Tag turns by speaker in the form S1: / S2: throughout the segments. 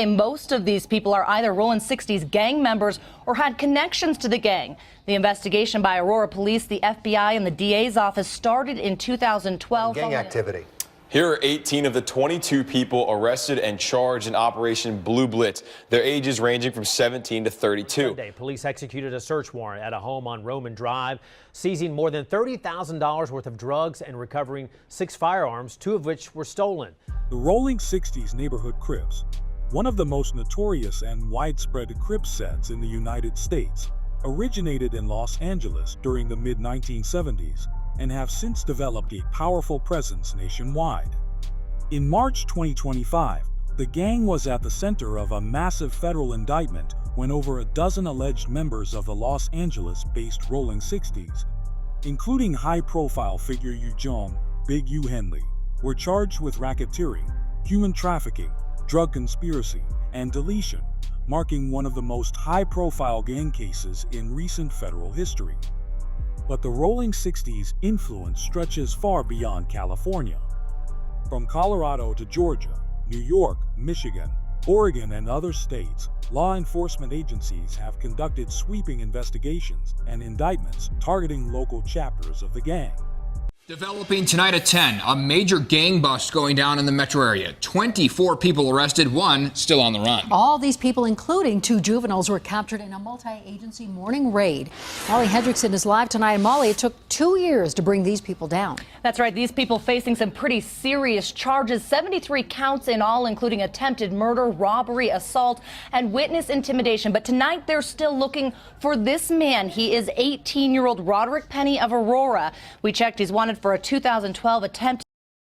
S1: Most of these people are either Rollin 60s gang members or had connections to the gang. The investigation by Aurora Police, the FBI, and the DA's office started in 2012.
S2: Gang activity.
S3: Here are 18 of the 22 people arrested and charged in Operation Blue Blitz. Their ages ranging from 17 to 32.
S4: Sunday, police executed a search warrant at a home on Roman Drive, seizing more than $30,000 worth of drugs and recovering 6 firearms, 2 of which were stolen.
S5: The Rolling 60s Neighborhood Crips, one of the most notorious and widespread Crip sets in the United States, originated in Los Angeles during the mid-1970s and have since developed a powerful presence nationwide. In March 2025, the gang was at the center of a massive federal indictment when over a dozen alleged members of the Los Angeles-based Rolling 60s, including high-profile figure Yu Jong, Big U Henley, were charged with racketeering, human trafficking, drug conspiracy, and deletion, marking one of the most high-profile gang cases in recent federal history. But the Rolling 60s' influence stretches far beyond California. From Colorado to Georgia, New York, Michigan, Oregon, and other states, law enforcement agencies have conducted sweeping investigations and indictments targeting local chapters of the gang.
S6: Developing tonight at 10, a major gang bust going down in the metro area. 24 people arrested, 1 still on the run.
S7: All these people, including 2 juveniles, were captured in a multi-agency morning raid. Molly Hendrickson is live tonight. And Molly, it took 2 years to bring these people down.
S1: That's right. These people facing some pretty serious charges, 73 counts in all, including attempted murder, robbery, assault, and witness intimidation. But tonight they're still looking for this man. He is 18-year-old Roderick Penny of Aurora. We checked. He's wanted for a 2012 attempt,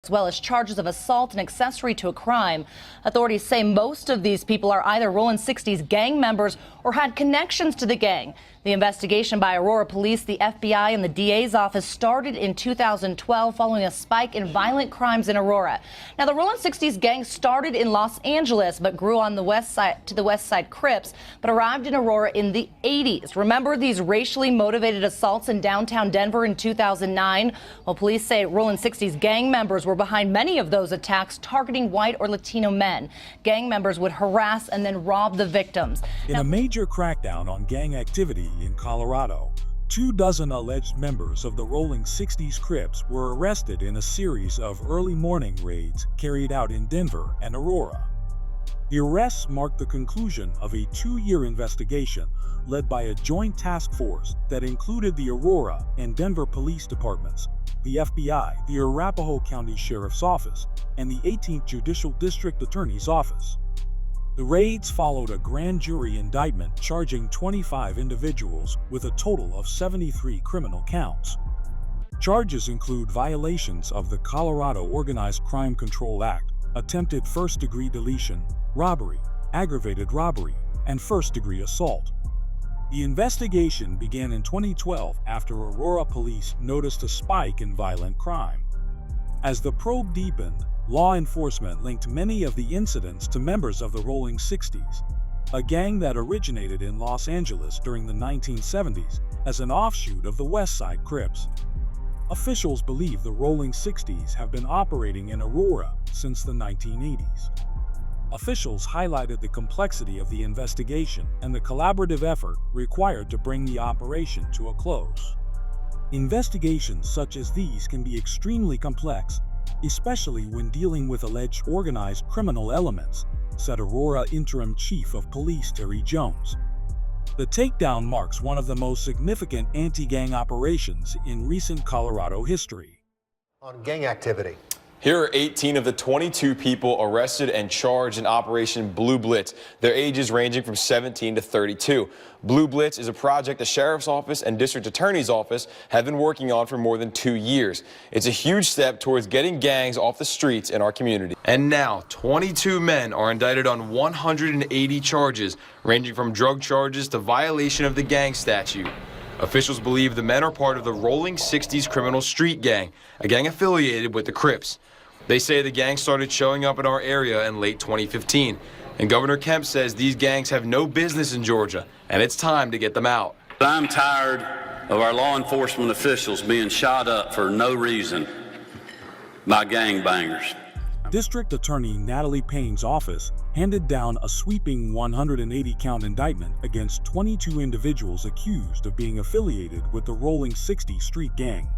S1: as well as charges of assault and accessory to a crime. Authorities say most of these people are either Rollin 60s gang members or had connections to the gang. The investigation by Aurora Police, the FBI, and the DA's office started in 2012 following a spike in violent crimes in Aurora. Now, the Rollin 60s gang started in Los Angeles but grew on the west side to the West Side Crips, but arrived in Aurora in the 80s. Remember these racially motivated assaults in downtown Denver in 2009? Well, police say Rollin 60s gang members were behind many of those attacks, targeting white or Latino men. Gang members would harass and then rob the victims.
S5: In a major crackdown on gang activity in Colorado, 24 alleged members of the Rolling 60s Crips were arrested in a series of early morning raids carried out in Denver and Aurora. The arrests marked the conclusion of a 2-year investigation led by a joint task force that included the Aurora and Denver police departments, the FBI, the Arapahoe County Sheriff's Office, and the 18th Judicial District Attorney's Office. The raids followed a grand jury indictment charging 25 individuals with a total of 73 criminal counts. Charges include violations of the Colorado Organized Crime Control Act, attempted first-degree deletion, robbery, aggravated robbery, and first-degree assault. The investigation began in 2012 after Aurora police noticed a spike in violent crime. As the probe deepened, law enforcement linked many of the incidents to members of the Rolling 60s, a gang that originated in Los Angeles during the 1970s as an offshoot of the West Side Crips. Officials believe the Rolling 60s have been operating in Aurora since the 1980s. Officials highlighted the complexity of the investigation and the collaborative effort required to bring the operation to a close. Investigations such as these can be extremely complex, especially when dealing with alleged organized criminal elements, said Aurora Interim Chief of Police Terry Jones. The takedown marks one of the most significant anti-gang operations in recent Colorado history.
S2: On gang activity.
S3: Here are 18 of the 22 people arrested and charged in Operation Blue Blitz. Their ages ranging from 17 to 32. Blue Blitz is a project the Sheriff's Office and District Attorney's Office have been working on for more than 2 years. It's a huge step towards getting gangs off the streets in our community. And now, 22 men are indicted on 180 charges, ranging from drug charges to violation of the gang statute. Officials believe the men are part of the Rolling 60s criminal street gang, a gang affiliated with the Crips. They say the gang started showing up in our area in late 2015, and Governor Kemp says these gangs have no business in Georgia, and it's time to get them out.
S8: I'm tired of our law enforcement officials being shot up for no reason by gangbangers.
S5: District Attorney Natalie Payne's office handed down a sweeping 180-count indictment against 22 individuals accused of being affiliated with the Rolling 60 street gang.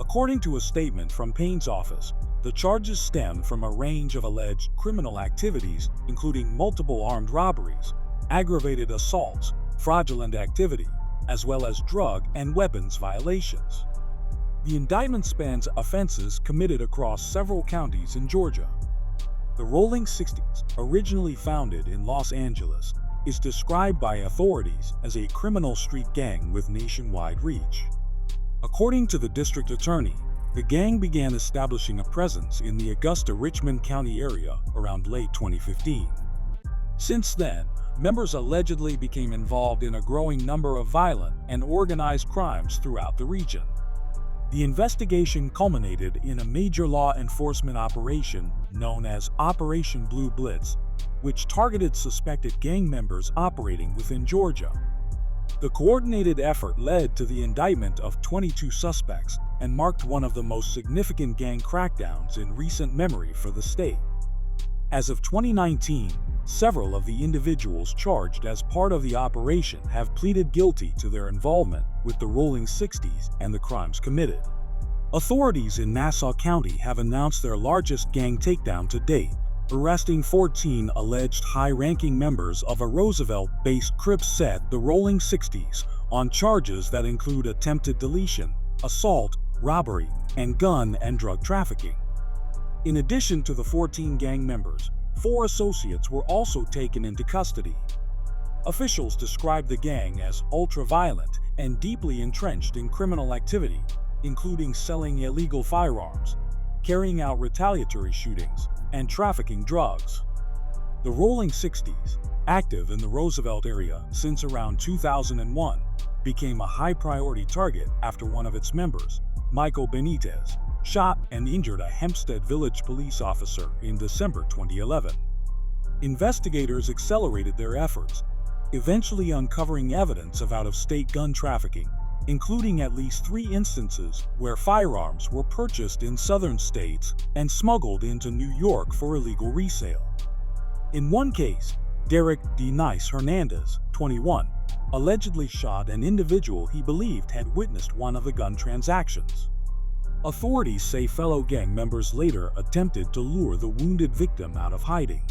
S5: According to a statement from Payne's office, the charges stem from a range of alleged criminal activities, including multiple armed robberies, aggravated assaults, fraudulent activity, as well as drug and weapons violations. The indictment spans offenses committed across several counties in Georgia. The Rolling 60s, originally founded in Los Angeles, is described by authorities as a criminal street gang with nationwide reach. According to the district attorney, the gang began establishing a presence in the Augusta-Richmond County area around late 2015. Since then, members allegedly became involved in a growing number of violent and organized crimes throughout the region. The investigation culminated in a major law enforcement operation known as Operation Blue Blitz, which targeted suspected gang members operating within Georgia. The coordinated effort led to the indictment of 22 suspects and marked one of the most significant gang crackdowns in recent memory for the state. As of 2019, several of the individuals charged as part of the operation have pleaded guilty to their involvement with the Rolling 60s and the crimes committed. Authorities in Nassau County have announced their largest gang takedown to date, arresting 14 alleged high-ranking members of a Roosevelt-based Crips set, the Rolling 60s, on charges that include attempted deletion, assault, robbery, and gun and drug trafficking. In addition to the 14 gang members, 4 associates were also taken into custody. Officials described the gang as ultra-violent and deeply entrenched in criminal activity, including selling illegal firearms, carrying out retaliatory shootings, and trafficking drugs. The Rolling 60s, active in the Roosevelt area since around 2001, became a high-priority target after one of its members, Michael Benitez, shot and injured a Hempstead Village police officer in December 2011. Investigators accelerated their efforts, eventually uncovering evidence of out-of-state gun trafficking, including at least 3 instances where firearms were purchased in southern states and smuggled into New York for illegal resale. In one case, Derek D. Nice Hernandez, 21, allegedly shot an individual he believed had witnessed one of the gun transactions. Authorities say fellow gang members later attempted to lure the wounded victim out of hiding.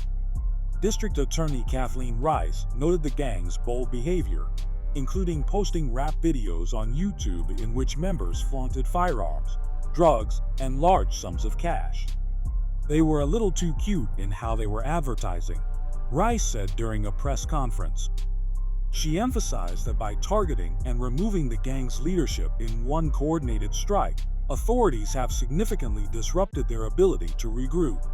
S5: District Attorney Kathleen Rice noted the gang's bold behavior, including posting rap videos on YouTube in which members flaunted firearms, drugs, and large sums of cash. They were a little too cute in how they were advertising, Rice said during a press conference. She emphasized that by targeting and removing the gang's leadership in one coordinated strike, authorities have significantly disrupted their ability to regroup.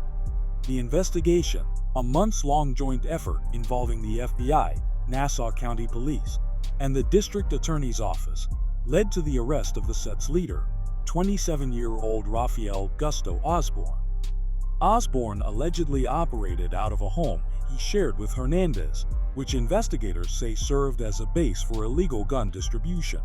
S5: The investigation, a months-long joint effort involving the FBI, Nassau County Police, and the District Attorney's Office, led to the arrest of the set's leader, 27-year-old Raphael Gusto Osborne. Osborne allegedly operated out of a home he shared with Hernandez, which investigators say served as a base for illegal gun distribution.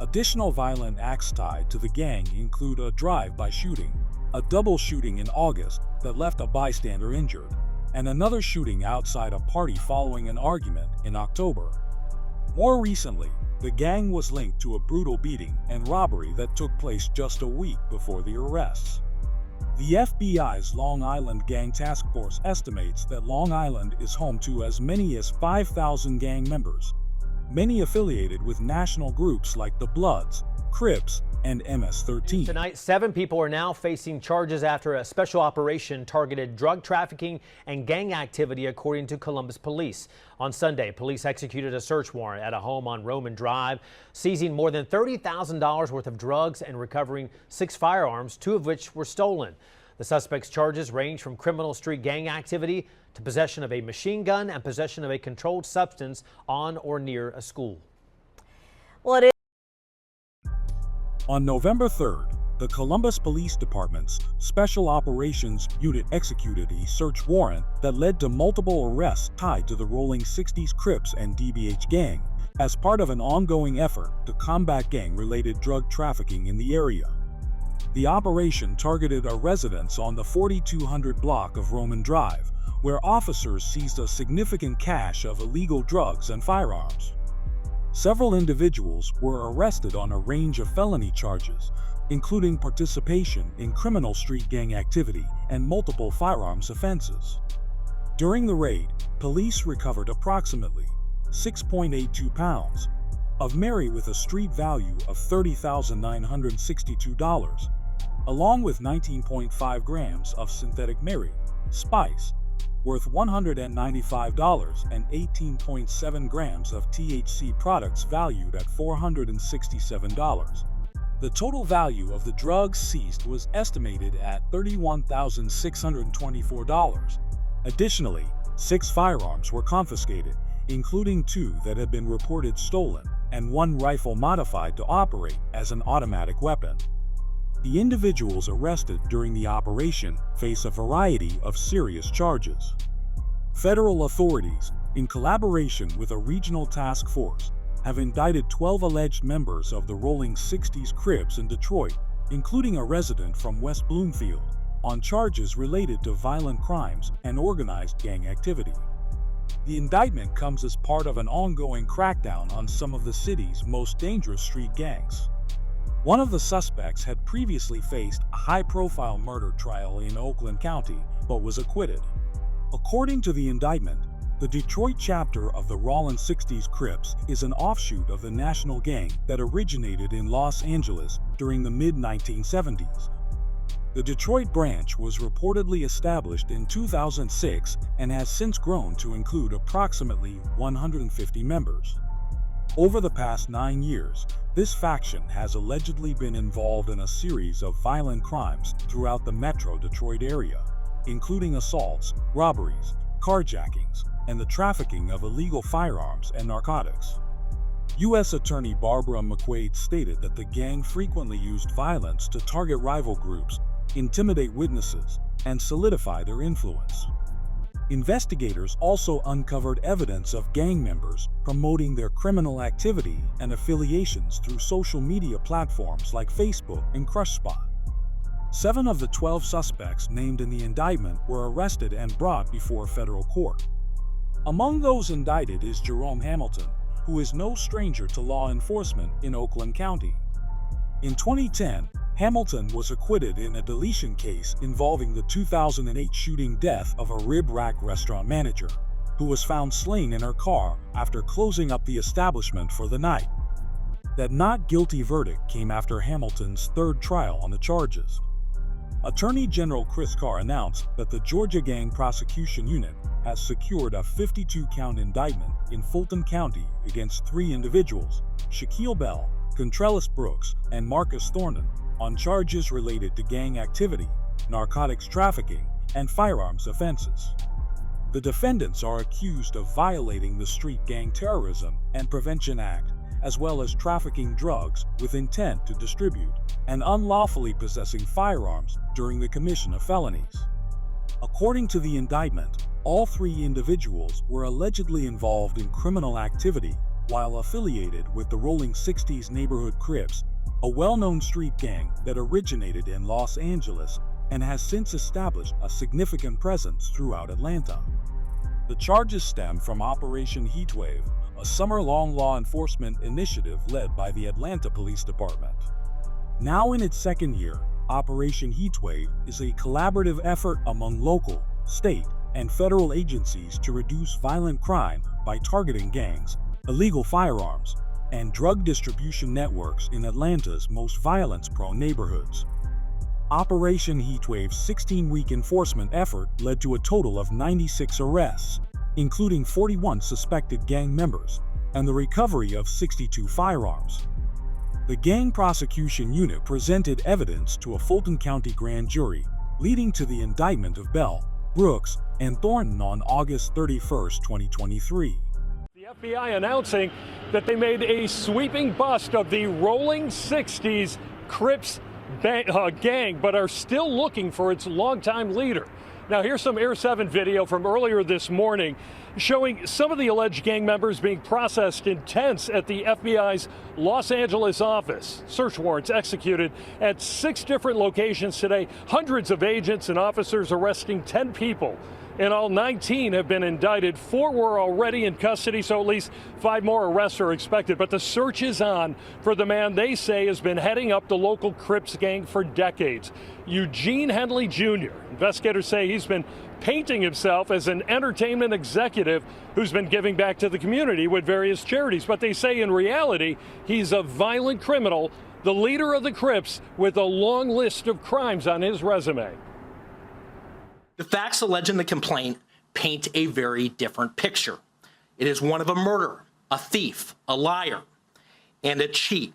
S5: Additional violent acts tied to the gang include a drive-by shooting, a double shooting in August that left a bystander injured, and another shooting outside a party following an argument in October. More recently, the gang was linked to a brutal beating and robbery that took place just a week before the arrests. The FBI's Long Island Gang Task Force estimates that Long Island is home to as many as 5,000 gang members, many affiliated with national groups like the Bloods, Crips, and MS-13.
S4: Tonight, 7 people are now facing charges after a special operation targeted drug trafficking and gang activity, according to Columbus police. On Sunday, police executed a search warrant at a home on Roman Drive, seizing more than $30,000 worth of drugs and recovering 6 firearms, 2 of which were stolen. The suspect's charges range from criminal street gang activity to possession of a machine gun and possession of a controlled substance on or near a school.
S1: Well, it is.
S5: On November 3rd, the Columbus Police Department's Special Operations Unit executed a search warrant that led to multiple arrests tied to the Rolling 60s Crips and DBH gang, as part of an ongoing effort to combat gang-related drug trafficking in the area. The operation targeted a residence on the 4200 block of Roman Drive, where officers seized a significant cache of illegal drugs and firearms. Several individuals were arrested on a range of felony charges, including participation in criminal street gang activity and multiple firearms offenses. During the raid, police recovered approximately 6.82 pounds of Mary with a street value of $30,962, along with 19.5 grams of synthetic Mary spice, worth $195, and 18.7 grams of THC products valued at $467. The total value of the drugs seized was estimated at $31,624. Additionally, 6 firearms were confiscated, including 2 that had been reported stolen and 1 rifle modified to operate as an automatic weapon. The individuals arrested during the operation face a variety of serious charges. Federal authorities, in collaboration with a regional task force, have indicted 12 alleged members of the Rollin 60s Crips in Detroit, including a resident from West Bloomfield, on charges related to violent crimes and organized gang activity. The indictment comes as part of an ongoing crackdown on some of the city's most dangerous street gangs. One of the suspects had previously faced a high-profile murder trial in Oakland County, but was acquitted. According to the indictment, the Detroit chapter of the Rollin 60s Crips is an offshoot of the national gang that originated in Los Angeles during the mid-1970s. The Detroit branch was reportedly established in 2006 and has since grown to include approximately 150 members. Over the past 9 years, this faction has allegedly been involved in a series of violent crimes throughout the metro Detroit area, including assaults, robberies, carjackings, and the trafficking of illegal firearms and narcotics. U.S. Attorney Barbara McQuaid stated that the gang frequently used violence to target rival groups, intimidate witnesses, and solidify their influence. Investigators also uncovered evidence of gang members promoting their criminal activity and affiliations through social media platforms like Facebook and CrushSpot. 7 of the 12 suspects named in the indictment were arrested and brought before federal court. Among those indicted is Jerome Hamilton, who is no stranger to law enforcement in Oakland County. In 2010, Hamilton was acquitted in a deletion case involving the 2008 shooting death of a Rib Rack restaurant manager, who was found slain in her car after closing up the establishment for the night. That not guilty verdict came after Hamilton's 3rd trial on the charges. Attorney General Chris Carr announced that the Georgia Gang Prosecution Unit has secured a 52-count indictment in Fulton County against 3 individuals, Shaquille Bell, Contrellis Brooks, and Marcus Thornton, on charges related to gang activity, narcotics trafficking, and firearms offenses. The defendants are accused of violating the Street Gang Terrorism and Prevention Act, as well as trafficking drugs with intent to distribute and unlawfully possessing firearms during the commission of felonies. According to the indictment, all 3 individuals were allegedly involved in criminal activity while affiliated with the Rollin 60s Neighborhood Crips, a well-known street gang that originated in Los Angeles and has since established a significant presence throughout Atlanta. The charges stem from Operation Heatwave, a summer-long law enforcement initiative led by the Atlanta Police Department. Now in its 2nd year, Operation Heatwave is a collaborative effort among local, state, and federal agencies to reduce violent crime by targeting gangs, illegal firearms, and drug distribution networks in Atlanta's most violence-prone neighborhoods. Operation Heatwave's 16-week enforcement effort led to a total of 96 arrests, including 41 suspected gang members, and the recovery of 62 firearms. The Gang Prosecution Unit presented evidence to a Fulton County grand jury, leading to the indictment of Bell, Brooks, and Thornton on August 31, 2023.
S9: The FBI announcing that they made a sweeping bust of the Rollin 60s Crips gang, but are still looking for its longtime leader. Now, here's some Air 7 video from earlier this morning showing some of the alleged gang members being processed in tents at the FBI's Los Angeles office. Search warrants executed at 6 different locations today. Hundreds of agents and officers arresting 10 people. In all, 19 have been indicted. 4 were already in custody, so at least 5 more arrests are expected. But the search is on for the man they say has been heading up the local Crips gang for decades, Eugene Henley Jr. Investigators say he's been painting himself as an entertainment executive who's been giving back to the community with various charities. But they say in reality, he's a violent criminal, the leader of the Crips with a long list of crimes on his resume.
S10: The facts alleged in the complaint paint a very different picture. It is one of a murderer, a thief, a liar, and a cheat,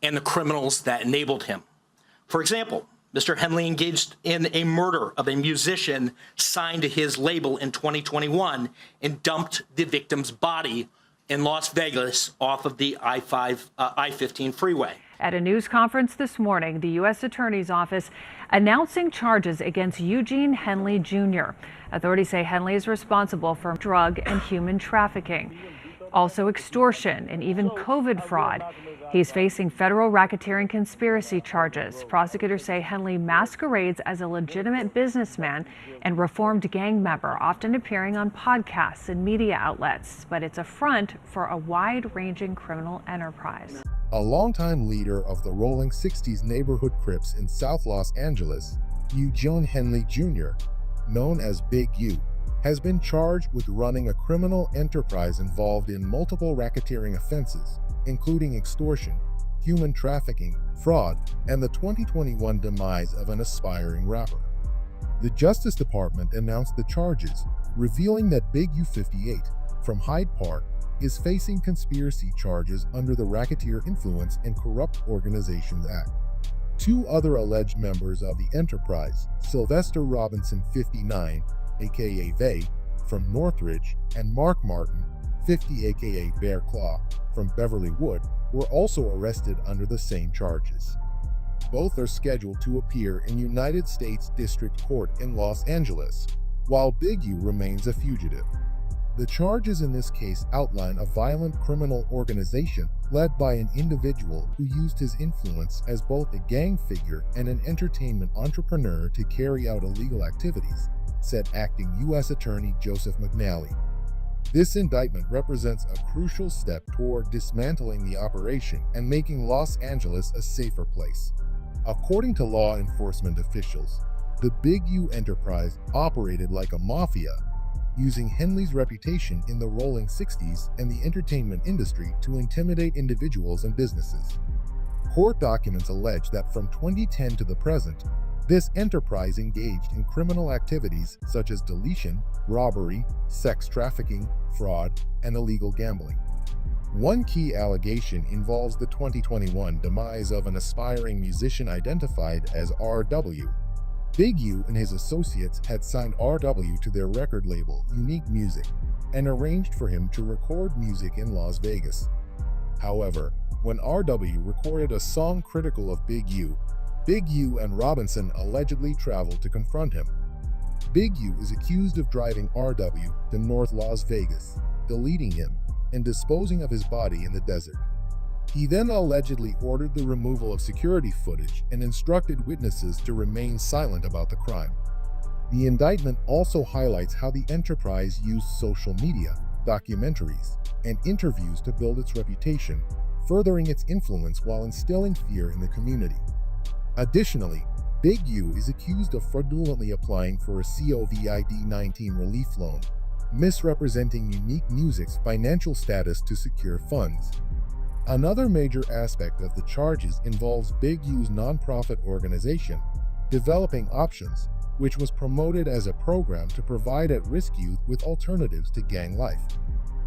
S10: and the criminals that enabled him. For example, Mr. Henley engaged in a murder of a musician signed to his label in 2021 and dumped the victim's body in Las Vegas off of the I-15 freeway.
S11: At a news conference this morning, the U.S. Attorney's Office announcing charges against Eugene Henley Jr. Authorities say Henley is responsible for drug and human trafficking, also extortion and even COVID fraud. He's facing federal racketeering conspiracy charges. Prosecutors say Henley masquerades as a legitimate businessman and reformed gang member, often appearing on podcasts and media outlets. But it's a front for a wide-ranging criminal enterprise.
S12: A longtime leader of the Rollin 60s Neighborhood Crips in South Los Angeles, Eugene Henley Jr., known as Big U, has been charged with running a criminal enterprise involved in multiple racketeering offenses, including extortion, human trafficking, fraud, and the 2021 demise of an aspiring rapper. The Justice Department announced the charges, revealing that Big U 58 from Hyde Park is facing conspiracy charges under the Racketeer Influence and Corrupt Organizations Act. 2 other alleged members of the enterprise, Sylvester Robinson 59, aka Vay, from Northridge, and Mark Martin, 50 aka Bear Claw, from Beverly Wood, were also arrested under the same charges. Both are scheduled to appear in United States District Court in Los Angeles, while Big U remains a fugitive. The charges in this case outline a violent criminal organization led by an individual who used his influence as both a gang figure and an entertainment entrepreneur to carry out illegal activities, said acting U.S. Attorney Joseph McNally. This indictment represents a crucial step toward dismantling the operation and making Los Angeles a safer place. According to law enforcement officials, the Big U enterprise operated like a mafia, using Henley's reputation in the Rolling 60s and the entertainment industry to intimidate individuals and businesses. Court documents allege that from 2010 to the present, this enterprise engaged in criminal activities such as deletion, robbery, sex trafficking, fraud, and illegal gambling. One key allegation involves the 2021 demise of an aspiring musician identified as RW. Big U and his associates had signed RW to their record label, Unique Music, and arranged for him to record music in Las Vegas. However, when RW recorded a song critical of Big U and Robinson allegedly traveled to confront him. Big U is accused of driving RW to North Las Vegas, deleting him, and disposing of his body in the desert. He then allegedly ordered the removal of security footage and instructed witnesses to remain silent about the crime. The indictment also highlights how the enterprise used social media, documentaries, and interviews to build its reputation, furthering its influence while instilling fear in the community. Additionally, Big U is accused of fraudulently applying for a COVID-19 relief loan, misrepresenting Unique Music's financial status to secure funds. Another major aspect of the charges involves Big U's nonprofit organization, Developing Options, which was promoted as a program to provide at-risk youth with alternatives to gang life.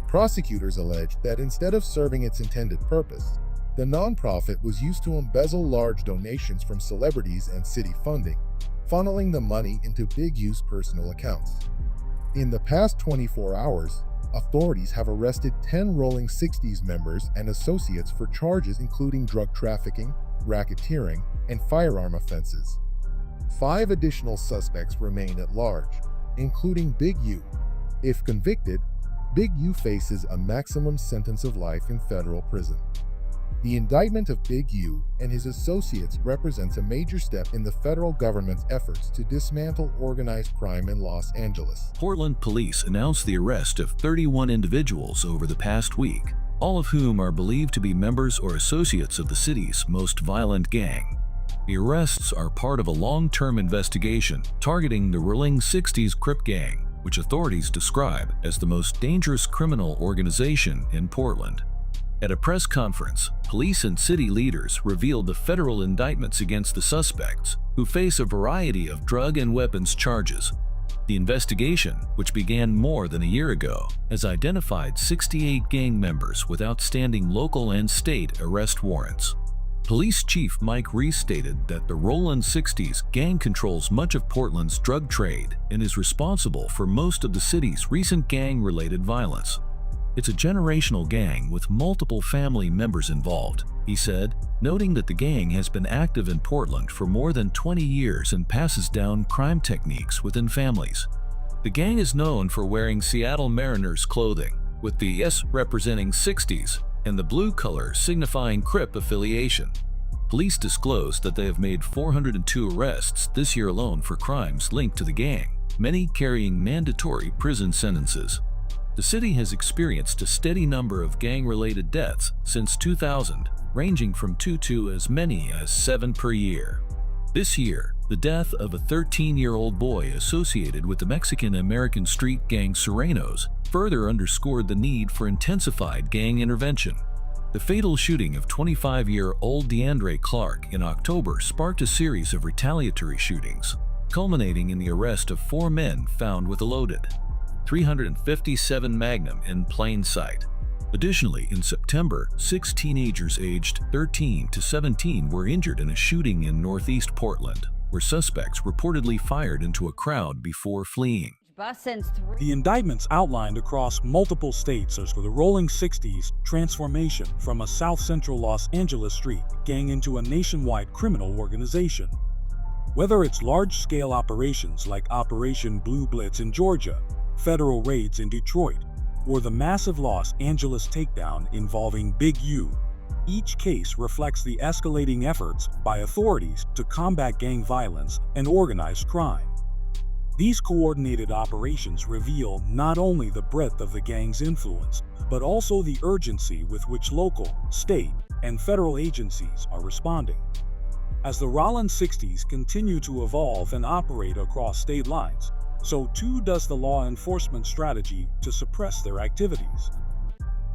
S12: Prosecutors allege that instead of serving its intended purpose, the nonprofit was used to embezzle large donations from celebrities and city funding, funneling the money into Big U's personal accounts. In the past 24 hours, authorities have arrested 10 Rolling 60s members and associates for charges including drug trafficking, racketeering, and firearm offenses. 5 additional suspects remain at large, including Big U. If convicted, Big U faces a maximum sentence of life in federal prison. The indictment of Big U and his associates represents a major step in the federal government's efforts to dismantle organized crime in Los Angeles.
S13: Portland police announced the arrest of 31 individuals over the past week, all of whom are believed to be members or associates of the city's most violent gang. The arrests are part of a long-term investigation targeting the Rollin 60s Crip gang, which authorities describe as the most dangerous criminal organization in Portland. At a press conference, police and city leaders revealed the federal indictments against the suspects, who face a variety of drug and weapons charges. The investigation, which began more than a year ago, has identified 68 gang members with outstanding local and state arrest warrants. Police Chief Mike Reese stated that the Rollin 60s gang controls much of Portland's drug trade and is responsible for most of the city's recent gang-related violence. It's a generational gang with multiple family members involved, he said, noting that the gang has been active in Portland for more than 20 years and passes down crime techniques within families. The gang is known for wearing Seattle Mariners clothing, with the S representing 60s and the blue color signifying Crip affiliation. Police disclosed that they have made 402 arrests this year alone for crimes linked to the gang, many carrying mandatory prison sentences. The city has experienced a steady number of gang-related deaths since 2000, ranging from 2 to as many as 7 per year. This year, the death of a 13-year-old boy associated with the Mexican-American street gang Serranos further underscored the need for intensified gang intervention. The fatal shooting of 25-year-old DeAndre Clark in October sparked a series of retaliatory shootings, culminating in the arrest of 4 men found with a loaded .357 Magnum in plain sight. Additionally, in September, 6 teenagers aged 13 to 17 were injured in a shooting in northeast Portland, where suspects reportedly fired into a crowd before fleeing.
S5: The indictments outlined across multiple states as for the Rollin 60s transformation from a South Central Los Angeles street gang into a nationwide criminal organization. Whether it's large-scale operations like Operation Blue Blitz in Georgia, federal raids in Detroit, or the massive Los Angeles takedown involving Big U, each case reflects the escalating efforts by authorities to combat gang violence and organized crime. These coordinated operations reveal not only the breadth of the gang's influence, but also the urgency with which local, state, and federal agencies are responding. As the Rollin 60s continue to evolve and operate across state lines, so too does the law enforcement strategy to suppress their activities.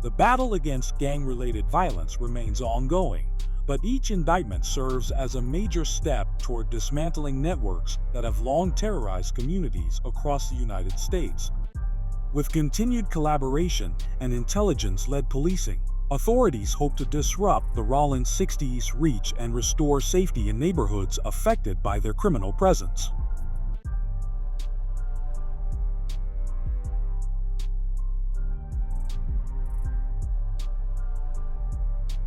S5: The battle against gang-related violence remains ongoing, but each indictment serves as a major step toward dismantling networks that have long terrorized communities across the United States. With continued collaboration and intelligence-led policing, authorities hope to disrupt the Rollin 60s' reach and restore safety in neighborhoods affected by their criminal presence.